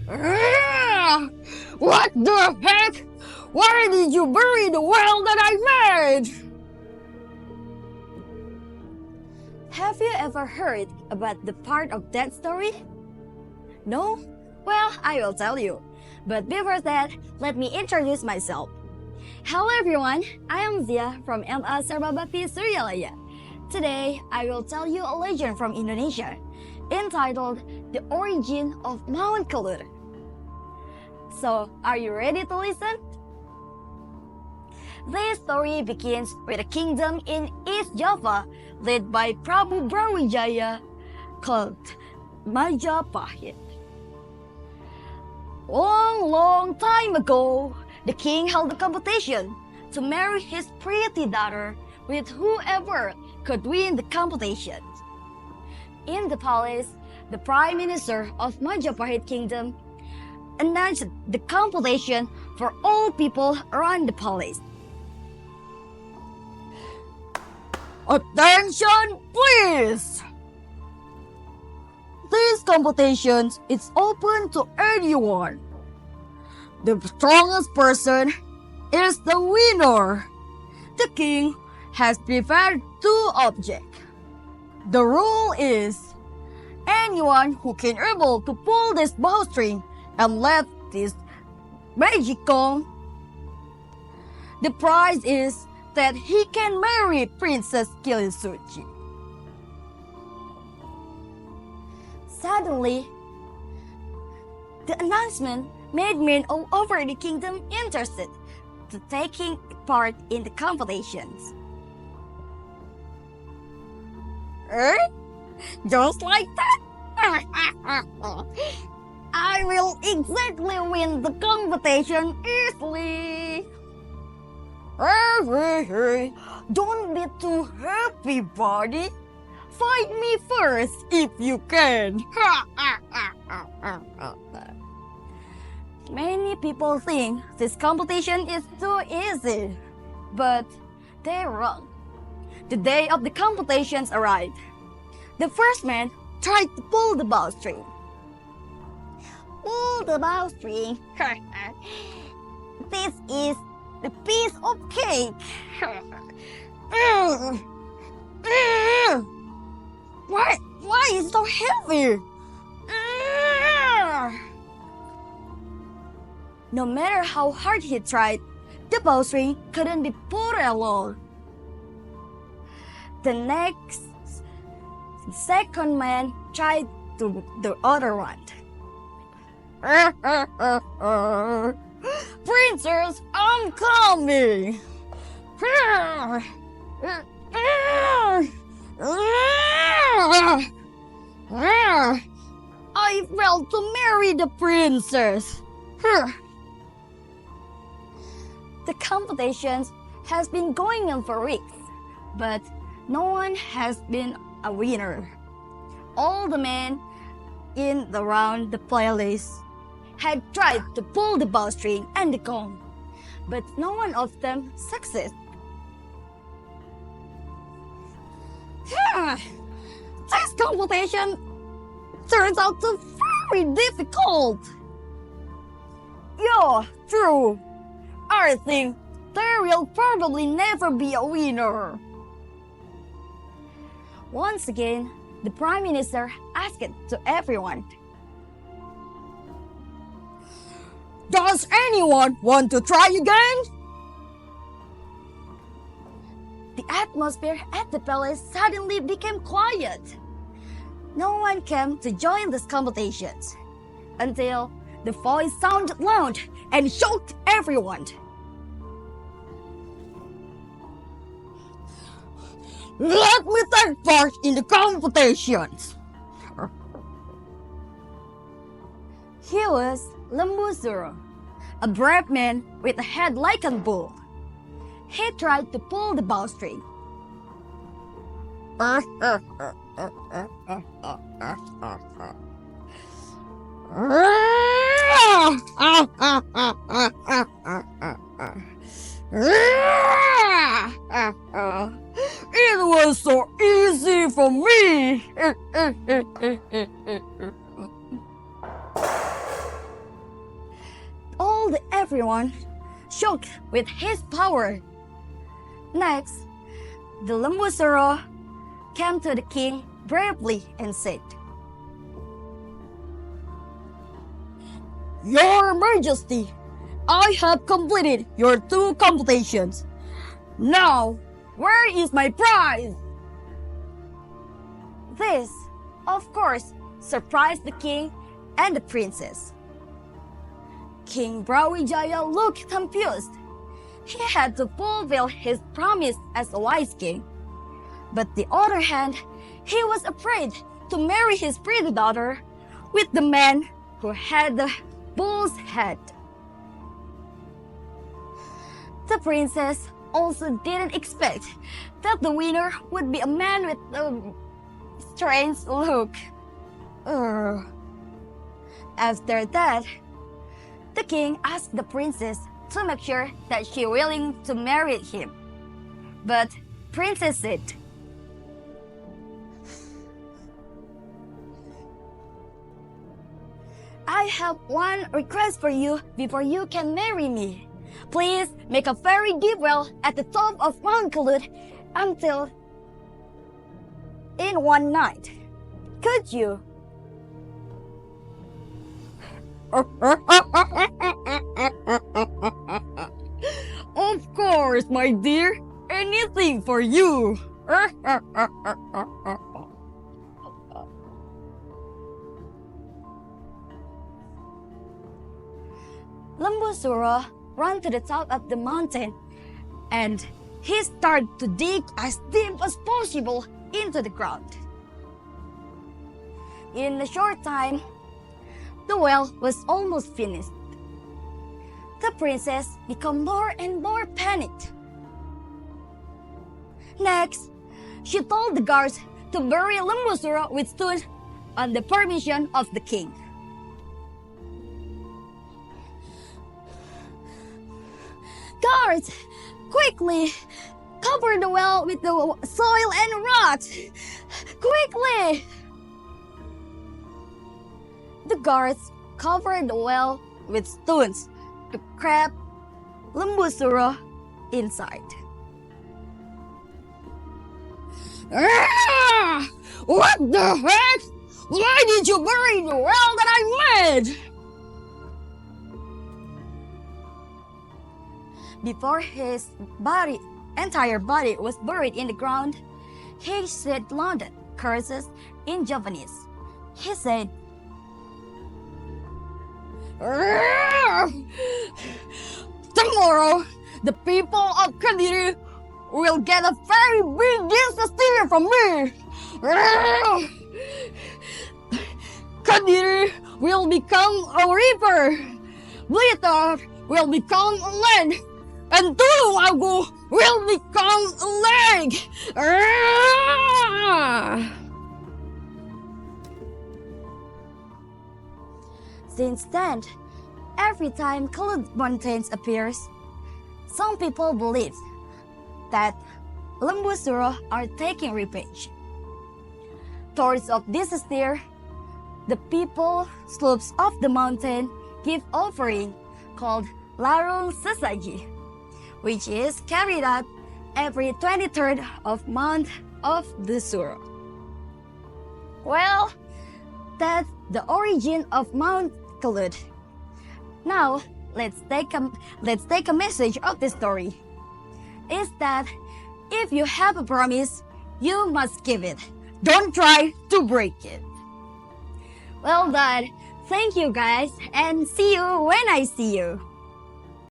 Ah! What the heck? Why did you bury the well that I made? Have you ever heard about the part of that story? No? Well, I will tell you. But before that, let me introduce myself. Hello everyone, I am Zia from MA Serba Bakti Suryalaya. Today, I will tell you a legend from Indonesia, entitled The Origin of Mount Kelur. So, are you ready to listen? This story begins with a kingdom in East Java led by Prabu Brawijaya called Majapahit. Long time ago, the king held a competition to marry his pretty daughter with whoever could win the competition. In the palace, the prime minister of Majapahit kingdom announced the competition for all people around the palace. Attention, please! This competition is open to anyone. The strongest person is the winner. The king has prepared two objects. The rule is anyone who can able to pull this bowstring and let this magic come. The prize is that he can marry Princess Kilisuchi. Suddenly, the announcement made men all over the kingdom interested to taking part in the competitions. Just like that? I will exactly win the competition easily. Hey, don't be too happy, buddy. Fight me first if you can. Many people think this competition is too easy, but they're wrong. The day of the competitions arrived. The first man tried to pull the bowstring. Pull the bowstring. This is the piece of cake. Why is it so heavy? No matter how hard he tried, the bowstring couldn't be pulled alone. The next second man tried to the other one. Princess, I'm coming. I failed to marry the princess. The competition has been going on for weeks, but no one has been a winner. All the men in around the palace had tried to pull the bowstring and the comb, but no one of them succeeded. This competition turns out to be very difficult. Yeah, true. I think there will probably never be a winner. Once again, the prime minister asked to everyone, does anyone want to try again? The atmosphere at the palace suddenly became quiet. No one came to join these competitions until the voice sounded loud and shocked everyone. Let me take part in the competitions. He was Lembu Suro, a brave man with a head like a bull. He tried to pull the bowstring. It was so easy for me. everyone shocked with his power. Next, the lembu suro came to the king bravely and said, Your Majesty, I have completed your 2 competitions. Now, where is my prize? This, of course, surprised the king and the princess. King Brawijaya looked confused. He had to fulfill his promise as a wise king. But on the other hand, he was afraid to marry his pretty daughter with the man who had the bull's head. The princess also didn't expect that the winner would be a man with a strange look. After that, the king asked the princess to make sure that she willing to marry him. But princess said, I have one request for you before you can marry me. Please make a very deep well at the top of Mount Kalud until in one night. Could you? Of course, my dear. Anything for you. Lembu Suro ran to the top of the mountain and he started to dig as deep as possible into the ground. In a short time, the well was almost finished. The princess became more and more panicked. Next, she told the guards to bury Lembu Suro with stones on the permission of the king. Guards, quickly, cover the well with the soil and rot. Quickly! The guards covered the well with stones to trap Lembu Suro inside. What the heck? Why did you bury the well that I made? Before his entire body was buried in the ground, he said loud curses in Japanese. He said, Tomorrow, the people of Kadiri will get a very big gift from me. Kadiri will become a river. Blitar will become a land. And Tuluwagu will become a lake. Since then, every time Kalud Mountains appears, some people believe that Lembu Suro are taking revenge. Towards of this year, the people slopes of the mountain give offering called Larung Sesaji, which is carried out every 23rd of month of the Suro. Well, that's the origin of Mount Kalud. Now, let's take a message of the story. Is that if you have a promise, you must keep it. Don't try to break it. Well done. Thank you guys and see you when I see you.